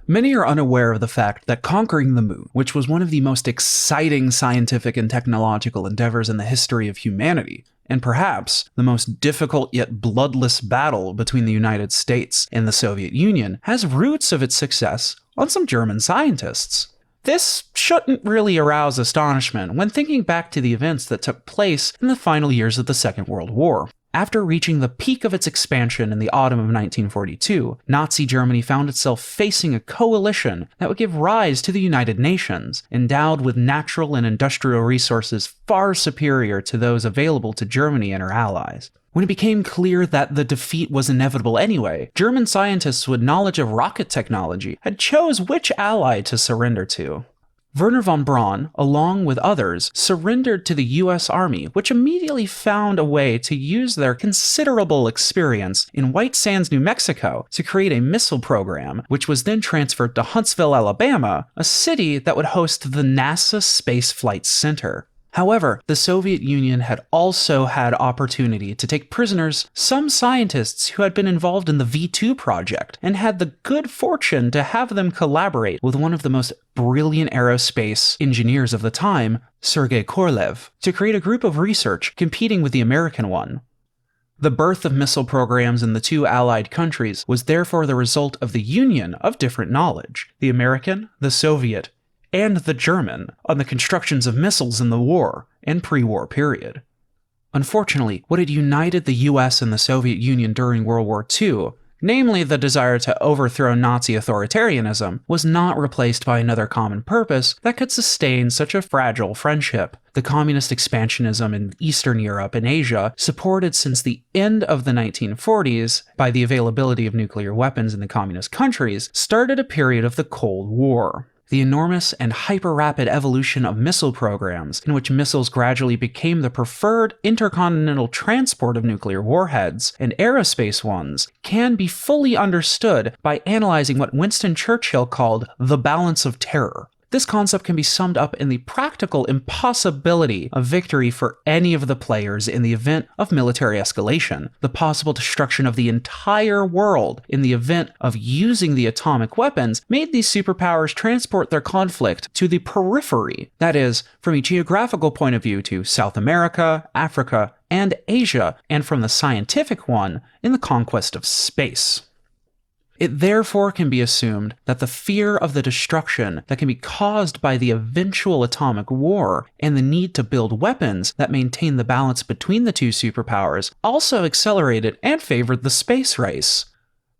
Many are unaware of the fact that conquering the moon, which was one of the most exciting scientific and technological endeavors in the history of humanity, and perhaps the most difficult yet bloodless battle between the United States and the Soviet Union, has roots of its success on some German scientists. This shouldn't really arouse astonishment when thinking back to the events that took place in the final years of the Second World War. After reaching the peak of its expansion in the autumn of 1942, Nazi Germany found itself facing a coalition that would give rise to the United Nations, endowed with natural and industrial resources far superior to those available to Germany and her allies. When it became clear that the defeat was inevitable anyway, German scientists with knowledge of rocket technology had chose which ally to surrender to. Wernher von Braun, along with others, surrendered to the US Army, which immediately found a way to use their considerable experience in White Sands, New Mexico, to create a missile program, which was then transferred to Huntsville, Alabama, a city that would host the NASA Space Flight Center. However, the Soviet Union had also had opportunity to take prisoners some scientists who had been involved in the V2 project, and had the good fortune to have them collaborate with one of the most brilliant aerospace engineers of the time, Sergei Korolev, to create a group of research competing with the American one. The birth of missile programs in the two allied countries was therefore the result of the union of different knowledge, the American, the Soviet, and the German, on the constructions of missiles in the war and pre-war period. Unfortunately, what had united the US and the Soviet Union during World War II, namely the desire to overthrow Nazi authoritarianism, was not replaced by another common purpose that could sustain such a fragile friendship. The communist expansionism in Eastern Europe and Asia, supported since the end of the 1940s by the availability of nuclear weapons in the communist countries, started a period of the Cold War. The enormous and hyper-rapid evolution of missile programs, in which missiles gradually became the preferred intercontinental transport of nuclear warheads, and aerospace ones, can be fully understood by analyzing what Winston Churchill called the balance of terror. This concept can be summed up in the practical impossibility of victory for any of the players in the event of military escalation, the possible destruction of the entire world in the event of using the atomic weapons made these superpowers transport their conflict to the periphery, that is, from a geographical point of view to South America, Africa, and Asia, and from the scientific one in the conquest of space. It therefore can be assumed that the fear of the destruction that can be caused by the eventual atomic war and the need to build weapons that maintain the balance between the two superpowers also accelerated and favored the space race.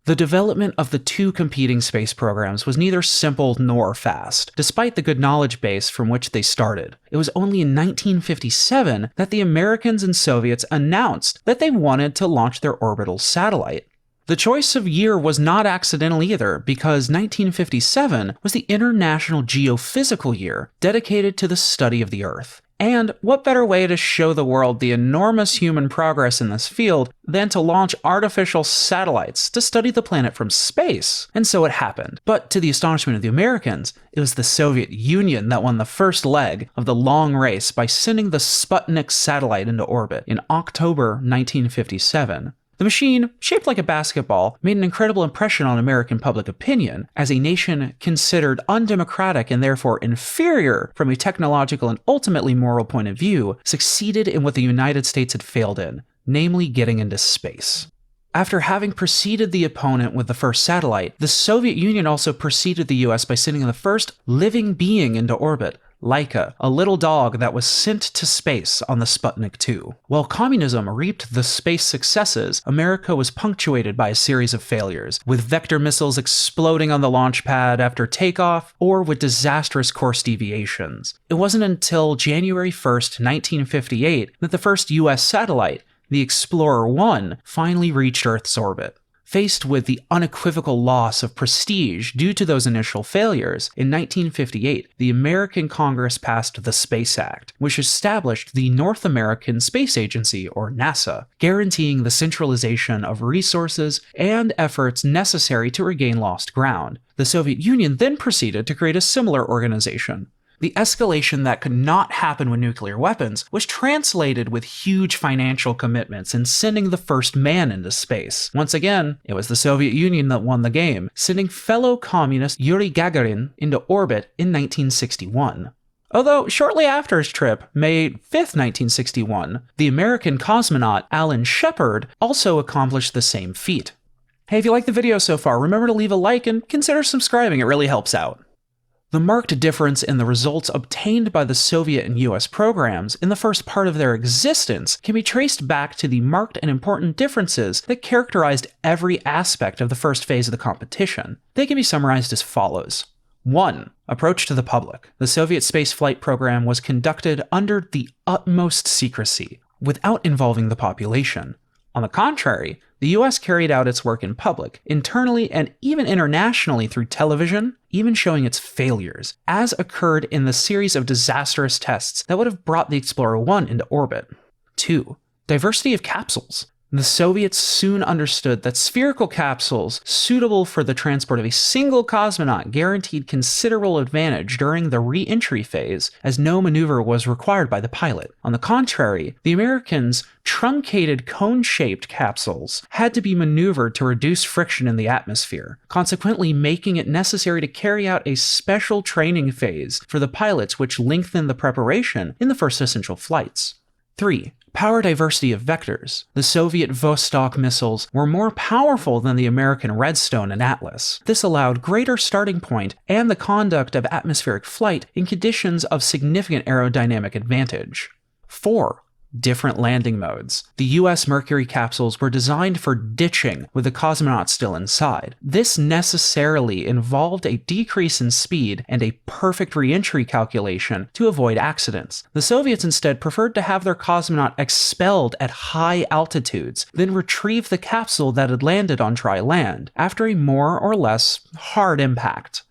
The development of the two competing space programs was neither simple nor fast, despite the good knowledge base from which they started. It was only in 1957 that the Americans and Soviets announced that they wanted to launch their orbital satellite. The choice of year was not accidental either, because 1957 was the International Geophysical Year, dedicated to the study of the Earth. And what better way to show the world the enormous human progress in this field than to launch artificial satellites to study the planet from space? And so it happened. But to the astonishment of the Americans, it was the Soviet Union that won the first leg of the long race by sending the Sputnik satellite into orbit in October 1957. The machine, shaped like a basketball, made an incredible impression on American public opinion, as a nation considered undemocratic and therefore inferior from a technological and ultimately moral point of view, succeeded in what the United States had failed in, namely getting into space. After having preceded the opponent with the first satellite, the Soviet Union also preceded the US by sending the first living being into orbit, Laika, a little dog that was sent to space on the Sputnik 2. While communism reaped the space successes, America was punctuated by a series of failures, with vector missiles exploding on the launch pad after takeoff, or with disastrous course deviations. It wasn't until January 1st, 1958 that the first US satellite, the Explorer 1, finally reached Earth's orbit. Faced with the unequivocal loss of prestige due to those initial failures, in 1958, the American Congress passed the Space Act, which established the North American Space Agency, or NASA, guaranteeing the centralization of resources and efforts necessary to regain lost ground. The Soviet Union then proceeded to create a similar organization. The escalation that could not happen with nuclear weapons was translated with huge financial commitments in sending the first man into space. Once again, it was the Soviet Union that won the game, sending fellow communist Yuri Gagarin into orbit in 1961. Although, shortly after his trip, May 5th, 1961, the American cosmonaut Alan Shepard also accomplished the same feat. Hey, if you like the video so far, remember to leave a like and consider subscribing, it really helps out. The marked difference in the results obtained by the Soviet and US programs in the first part of their existence can be traced back to the marked and important differences that characterized every aspect of the first phase of the competition. They can be summarized as follows. 1. Approach to the public. The Soviet space flight program was conducted under the utmost secrecy, without involving the population. On the contrary, the US carried out its work in public, internally and even internationally through television, even showing its failures, as occurred in the series of disastrous tests that would have brought the Explorer 1 into orbit. 2. Diversity of capsules. The Soviets soon understood that spherical capsules suitable for the transport of a single cosmonaut guaranteed considerable advantage during the re-entry phase, as no maneuver was required by the pilot. On the contrary, the Americans' truncated cone-shaped capsules had to be maneuvered to reduce friction in the atmosphere, consequently making it necessary to carry out a special training phase for the pilots which lengthened the preparation in the first essential flights. 3. Power diversity of vectors. The Soviet Vostok missiles were more powerful than the American Redstone and Atlas. This allowed greater starting point and the conduct of atmospheric flight in conditions of significant aerodynamic advantage. 4. Different landing modes. The US Mercury capsules were designed for ditching with the cosmonauts still inside. This necessarily involved a decrease in speed and a perfect re-entry calculation to avoid accidents. The Soviets instead preferred to have their cosmonaut expelled at high altitudes, then retrieve the capsule that had landed on dry land after a more or less hard impact.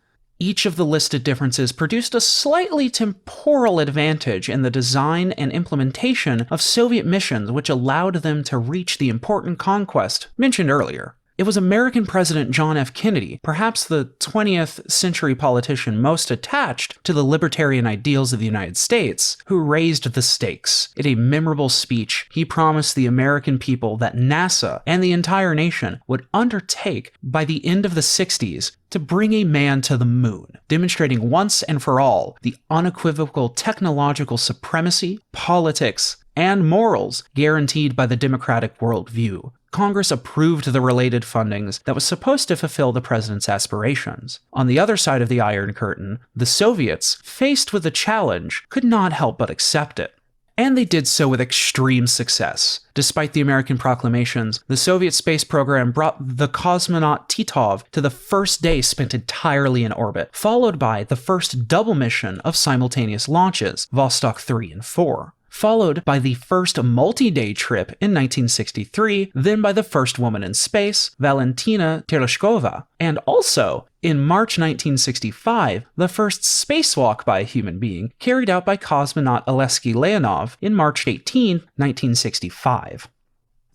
Each of the listed differences produced a slightly temporal advantage in the design and implementation of Soviet missions which allowed them to reach the important conquest mentioned earlier. It was American President John F. Kennedy, perhaps the 20th century politician most attached to the libertarian ideals of the United States, who raised the stakes. In a memorable speech, he promised the American people that NASA and the entire nation would undertake by the end of the 60s to bring a man to the moon, demonstrating once and for all the unequivocal technological supremacy, politics, and morals guaranteed by the democratic worldview. Congress approved the related fundings that was supposed to fulfill the president's aspirations. On the other side of the Iron Curtain, the Soviets, faced with the challenge, could not help but accept it. And they did so with extreme success. Despite the American proclamations, the Soviet space program brought the cosmonaut Titov to the first day spent entirely in orbit, followed by the first double mission of simultaneous launches, Vostok 3 and 4. Followed by the first multi-day trip in 1963, then by the first woman in space, Valentina Tereshkova, and also, in March 1965, the first spacewalk by a human being, carried out by cosmonaut Alexei Leonov in March 18, 1965.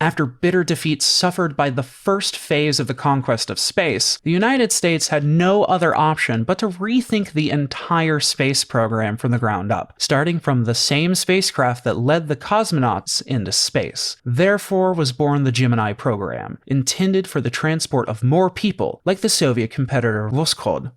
After bitter defeats suffered by the first phase of the conquest of space, the United States had no other option but to rethink the entire space program from the ground up, starting from the same spacecraft that led the cosmonauts into space. Therefore was born the Gemini program, intended for the transport of more people, like the Soviet competitor Voskhod.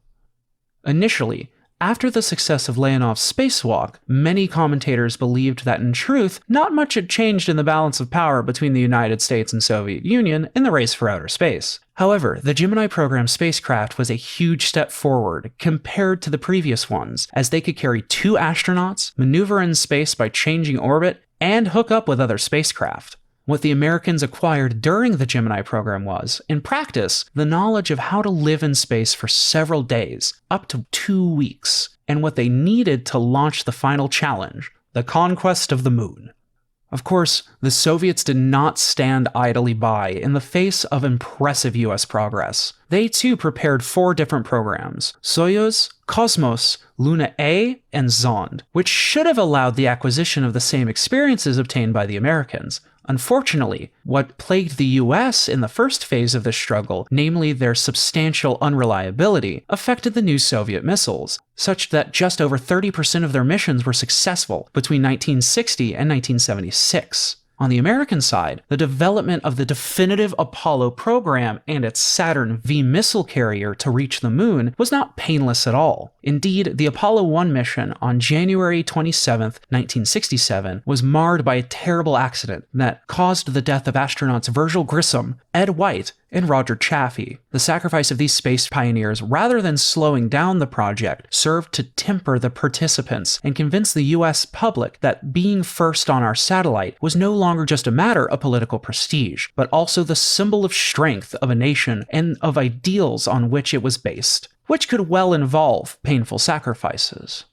Initially, after the success of Leonov's spacewalk, many commentators believed that in truth, not much had changed in the balance of power between the United States and Soviet Union in the race for outer space. However, the Gemini program spacecraft was a huge step forward compared to the previous ones, as they could carry 2 astronauts, maneuver in space by changing orbit, and hook up with other spacecraft. What the Americans acquired during the Gemini program was, in practice, the knowledge of how to live in space for several days, up to 2 weeks, and what they needed to launch the final challenge, the conquest of the moon. Of course, the Soviets did not stand idly by in the face of impressive US progress. They too prepared 4 different programs, SOYUZ, KOSMOS, Luna A, and Zond, which should have allowed the acquisition of the same experiences obtained by the Americans. Unfortunately, what plagued the US in the first phase of this struggle, namely their substantial unreliability, affected the new Soviet missiles, such that just over 30% of their missions were successful between 1960 and 1976. On the American side, the development of the definitive Apollo program and its Saturn V missile carrier to reach the moon was not painless at all. Indeed, the Apollo 1 mission on January 27, 1967, was marred by a terrible accident that caused the death of astronauts VIRGIL GRISSOM, Ed White, and Roger Chaffee. The sacrifice of these space pioneers, rather than slowing down the project, served to temper the participants and convince the US public that being first on our satellite was no longer just a matter of political prestige, but also the symbol of strength of a nation and of ideals on which it was based, which could well involve painful sacrifices.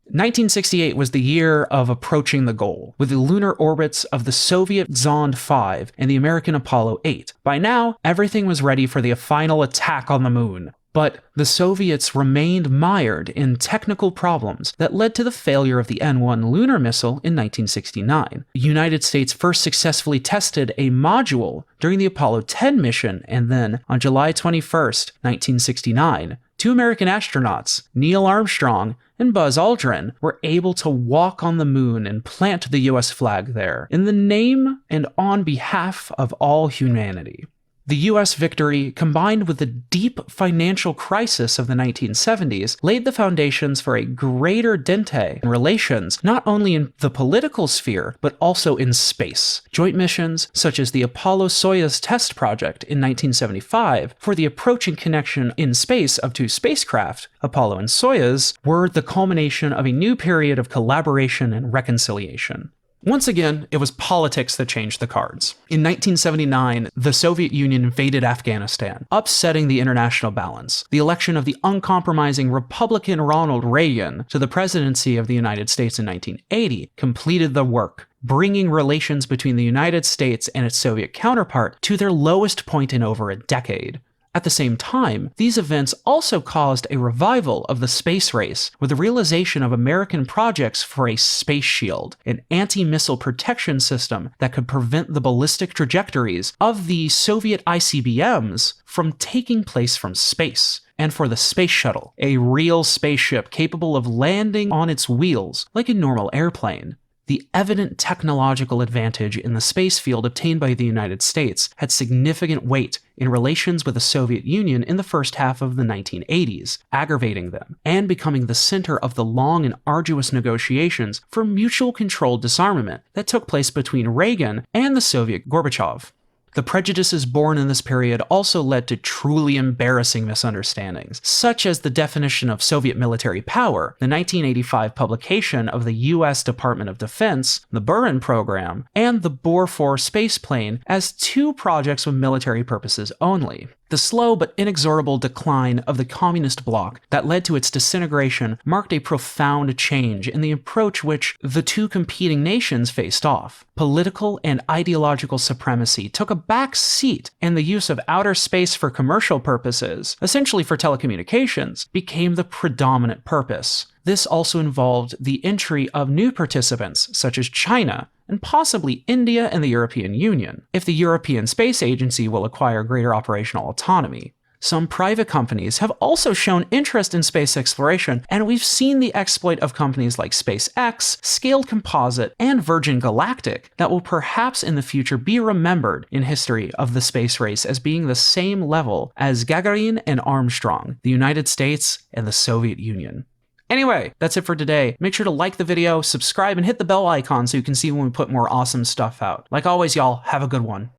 1968 was the year of approaching the goal, with the lunar orbits of the Soviet Zond 5 and the American Apollo 8. By now, everything was ready for the final attack on the moon. But the Soviets remained mired in technical problems that led to the failure of the N-1 lunar missile in 1969. The United States first successfully tested a module during the Apollo 10 mission, and then, on July 21, 1969, 2 American astronauts, Neil Armstrong and Buzz Aldrin, were able to walk on the moon and plant the US flag there, in the name and on behalf of all humanity. The US victory, combined with the deep financial crisis of the 1970s, laid the foundations for a greater entente in relations not only in the political sphere, but also in space. Joint missions, such as the Apollo-SOYUZ test project in 1975, for the approaching connection in space of 2 spacecraft, Apollo and SOYUZ, were the culmination of a new period of collaboration and reconciliation. Once again, it was politics that changed the cards. In 1979, the Soviet Union invaded Afghanistan, upsetting the international balance. The election of the uncompromising Republican Ronald Reagan to the presidency of the United States in 1980 completed the work, bringing relations between the United States and its Soviet counterpart to their lowest point in over a decade. At the same time, these events also caused a revival of the space race, with the realization of American projects for a space shield, an anti-missile protection system that could prevent the ballistic trajectories of the Soviet ICBMs from taking place from space, and for the space shuttle, a real spaceship capable of landing on its wheels like a normal airplane. The evident technological advantage in the space field obtained by the United States had significant weight in relations with the Soviet Union in the first half of the 1980s, aggravating them, and becoming the center of the long and arduous negotiations for mutual controlled disarmament that took place between Reagan and the Soviet Gorbachev. The prejudices born in this period also led to truly embarrassing misunderstandings, such as the definition of Soviet military power, the 1985 publication of the US Department of Defense, the Buran program, and the Bor 4 spaceplane as 2 projects with military purposes only. The slow but inexorable decline of the communist bloc that led to its disintegration marked a profound change in the approach which the 2 competing nations faced off. Political and ideological supremacy took a back seat, and the use of outer space for commercial purposes, essentially for telecommunications, became the predominant purpose. This also involved the entry of new participants, such as China, and possibly India and the European Union, if the European Space Agency will acquire greater operational autonomy. Some private companies have also shown interest in space exploration, and we've seen the exploit of companies like SpaceX, Scaled Composite, and Virgin Galactic that will perhaps in the future be remembered in history of the space race as being the same level as Gagarin and Armstrong, the United States and the Soviet Union. Anyway, that's it for today. Make sure to like the video, subscribe, and hit the bell icon so you can see when we put more awesome stuff out. Like always, y'all, have a good one.